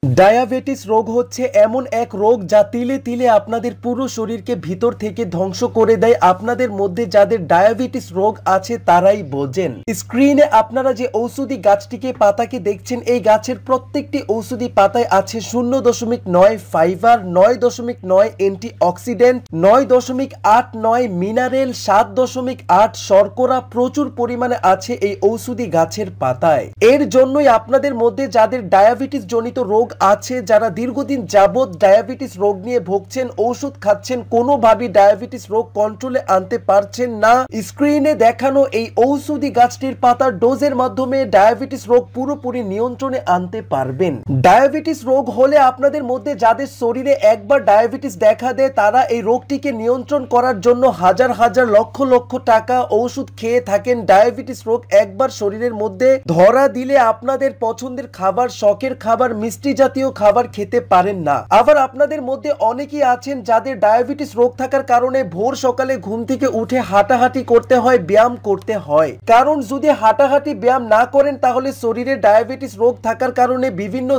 Diabetes রোগ হচ্ছে এমন এক রোগ যা তিলে তিলে আপনাদের পুরো শরীরকে ভিতর থেকে ধ্বংস করে দেয়। আপনাদের মধ্যে যাদের ডায়াবেটিস রোগ আছে তারাই বোঝেন। স্ক্রিনে আপনারা যে ঔষধি গাছটিকে পাতাকে দেখছেন, এই গাছের প্রত্যেকটি ঔষধি পাতায় আছে 0.9 ফাইবার, 9.9 অ্যান্টিঅক্সিডেন্ট, 9.89 মিনারেল, 7.8 শর্করা প্রচুর পরিমাণে আছে এই ঔষধি গাছের পাতায়। এর জন্যই আপনাদের মধ্যে যাদের ডায়াবেটিস জনিত রোগ আছে, যারা দীর্ঘদিন যাবত ডায়াবেটিস রোগ নিয়ে ভুগছেন, ওষুধ খাচ্ছেন, কোনোভাবেই ডায়াবেটিস রোগ কন্ট্রোলে আনতে পারছেন না, স্ক্রিনে দেখানো এই ঔষধি গাছটির পাতার ডোজের মাধ্যমে ডায়াবেটিস রোগ পুরোপুরি নিয়ন্ত্রণে আনতে পারবেন। ডায়াবেটিস রোগ হলে আপনাদের মধ্যে যাদের শরীরে একবার ডায়াবেটিস দেখা দেয়, তারা এই রোগটিকে নিয়ন্ত্রণ করার জন্য হাজার হাজার লক্ষ লক্ষ টাকা ওষুধ খেয়ে থাকেন। ডায়াবেটিস রোগ একবার শরীরের মধ্যে ধরা দিলে আপনাদের পছন্দের খাবার, শখের খাবার, মিষ্টি জাতীয় খাবার খেতে পারেন না। আবার আপনাদের মধ্যে অনেকেই আছেন যাদের ডায়াবেটিস রোগ থাকার কারণে ভোর সকালে ঘুম থেকে উঠে হাঁটাহাঁটি করতে হয়, ব্যায়াম করতে হয়। কারণ যদি হাঁটাহাঁটি ব্যায়াম না করেন তাহলে শরীরে ডায়াবেটিস রোগ থাকার কারণে বিভিন্ন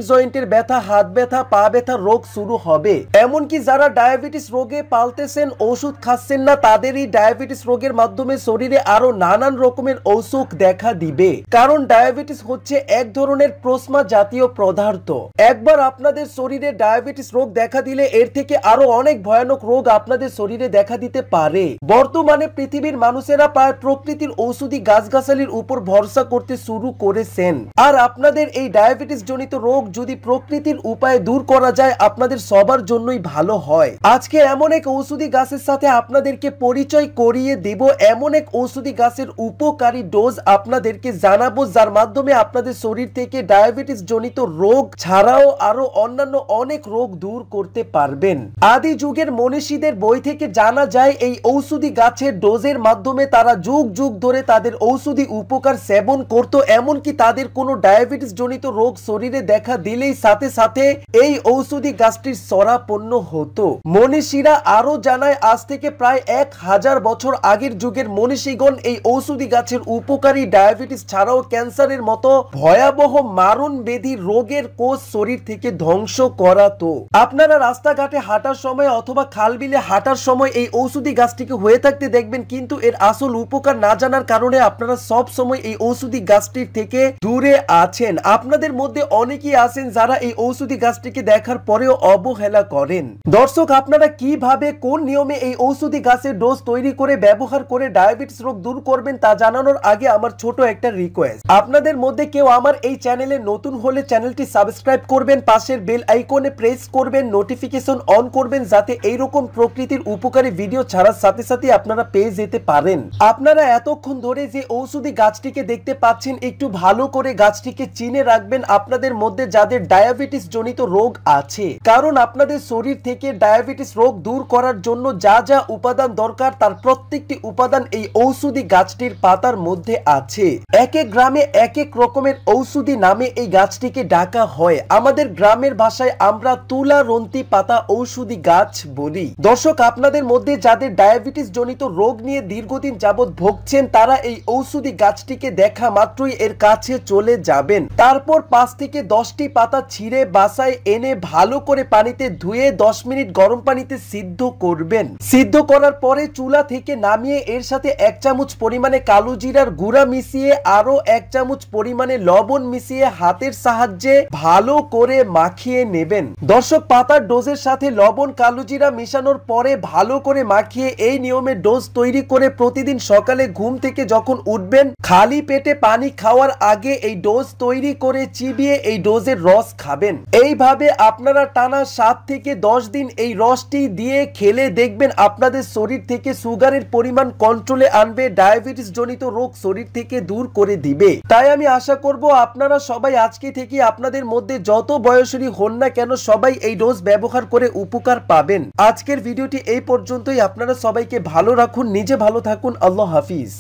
জয়েন্টের ব্যথা, হাত ব্যথা, পা ব্যথা রোগ শুরু হবে। এমনকি যারা ডায়াবেটিস রোগে পালতেছেন, ওষুধ খাচ্ছেন না, তাদেরই ডায়াবেটিস রোগের মাধ্যমে শরীরে আরো নানান রকমের অসুখ দেখা দিবে। কারণ ডায়াবেটিস হচ্ছে এক ধরনের প্লাজমা জাতীয় পদার্থ। একবার আপনাদের শরীরে ডায়াবেটিস রোগ দেখা দিলে এর থেকে আরো অনেক ভয়ানক রোগ আপনাদের শরীরে দেখা দিতে পারে। বর্তমানে পৃথিবীর মানুষেরা প্রায় প্রকৃতির ঔষধি গাছগাছালির উপর ভরসা করতে শুরু করেছেন। আর আপনাদের এই ডায়াবেটিস জনিত রোগ যদি প্রকৃতির উপায়ে দূর করা যায়, আপনাদের সবার জন্যই ভালো হয়। আজকে এমন এক ঔষধি গাছের সাথে আপনাদেরকে পরিচয় করিয়ে দেব। এমন এক ঔষধি গাছের উপকারী ডোজ আপনাদেরকে জানাবো, যার মাধ্যমে আপনাদের শরীর থেকে ডায়াবেটিস জনিত রোগ ছাড়াও আরো অন্যান্য অনেক রোগ দূর করতে পারবেন। আদি যুগের মনীষীদের বই থেকে জানা যায়, এই ঔষধি গাছের ডোজের মাধ্যমে তারা যুগ যুগ ধরে তাদের ঔষধি উপকার সেবন করত। এমনকি তাদের কোনো ডায়াবেটিস জনিত রোগ শরীরে দেখা দিলেই সাথে সাথে এই ঔষধি গাছটির শরাপন্ন হতো। মনীষীরা আরো জানায়, আজ থেকে প্রায় 1000 বছর আগের যুগের মনীষীগণ এই ঔষধি গাছের উপকারী ডায়াবেটিস ছাড়াও ক্যান্সারের মতো ভয়াবহ মারণ ব্যাধি রোগের কোষ শরীর থেকে ধ্বংস করাতো। আপনারা রাস্তাঘাটে হাঁটার সময় অথবা খালবিলে হাঁটার সময় এই ঔষধি গাছটিকে হয়ে থাকতে দেখবেন, কিন্তু এর আসল উপকার না জানার কারণে আপনারা সব সময় এই ঔষধি গাছটির থেকে দূরে আছেন। আপনাদের মধ্যে অনেকেই আছেন যারা এই ঔষধি গাছটিকে দেখার পরেও অবহেলা করেন। দর্শক, আপনারা কিভাবে কোন নিয়মে এই ঔষধি গাছের ডোজ তৈরি করে ব্যবহার করে ডায়াবেটিস রোগ দূর করবেন তা জানানোর আগে আমার ছোট একটা রিকোয়েস্ট। আপনাদের মধ্যে কেউ আমার এই চ্যানেলে নতুন হলে চ্যানেলটি সাবস্ক্রাইব করবেন, পাশের বেল আইকনে প্রেস করবেন, নোটিফিকেশন অন করবেন, যাতে এইরকম প্রকৃতির উপকারী ভিডিও ছাড়ার সাথে সাথে আপনারা পেয়ে যেতে পারেন। আপনারা এতক্ষণ ধরে যে ঔষধি গাছটিকে দেখতে পাচ্ছেন, একটু ভালো করে গাছটিকে চিনে রাখবেন আপনাদের মধ্যে যাদের ডায়াবেটিস জনিত রোগ আছে। কারণ আপনাদের শরীর থেকে ডায়াবেটিস রোগ দূর করার জন্য যা যা উপাদান দরকার, তার প্রত্যেকটি উপাদান এই ঔষধি গাছটির পাতার মধ্যে আছে। এক এক গ্রামে এক এক রকমের ঔষধি নামে এই গাছটিকে ডাকা হয়। আমাদের গ্রামের ভাষায় আমরা তুলারন্তি পাতা ঔষধি গাছ বলি। দর্শক, আপনাদের মধ্যে যাদের ডায়াবেটিস জনিত রোগ নিয়ে দীর্ঘদিন যাবৎ ভুগছেন, তারা এই ঔষধি গাছটিকে দেখা মাত্রই এর কাছে চলে যাবেন। তারপর 5 থেকে 10টি পাতা ছিঁড়ে বাসায় এনে ভালো করে পানিতে ধুয়ে 10 মিনিট গরম পানিতে সিদ্ধ করবেন। সিদ্ধ করার পরে চুলা থেকে নামিয়ে এর সাথে 1 চামচ পরিমাণে কালো জিরার গুঁড়া মিশিয়ে আরো 1 চামচ পরিমাণে লবণ মিশিয়ে হাতের সাহায্যে ভালো করে মাখিয়ে নেবেন। দর্শক, পাতার ডোজের সাথে লবণ, কালো জিরা মিশানোর পরে ভালো করে মাখিয়ে এই নিয়মে ডোজ তৈরি করে প্রতিদিন সকালে ঘুম থেকে যখন উঠবেন, খালি পেটে পানি খাওয়ার আগে এই ডোজ তৈরি করে চিবিয়ে এই ডোজের রস খাবেন। এইভাবে আপনারা টানা 7 থেকে 10 দিন এই রসটি দিয়ে খেলে দেখবেন আপনাদের শরীর থেকে সুগারের পরিমাণ কন্ট্রোলে আনবে, ডায়াবেটিস জনিত রোগ শরীর থেকে দূর করে দিবে। তাই আমি আশা করব আপনারা সবাই আজকে থেকে আপনাদের মধ্যে যত বয়সেরই হন না কেন, সবাই এই ডোজ ব্যবহার করে উপকার পাবেন। আজকের ভিডিওটি এই পর্যন্তই। আপনারা সবাইকে ভালো রাখুন, নিজে ভালো থাকুন। আল্লাহ হাফিজ।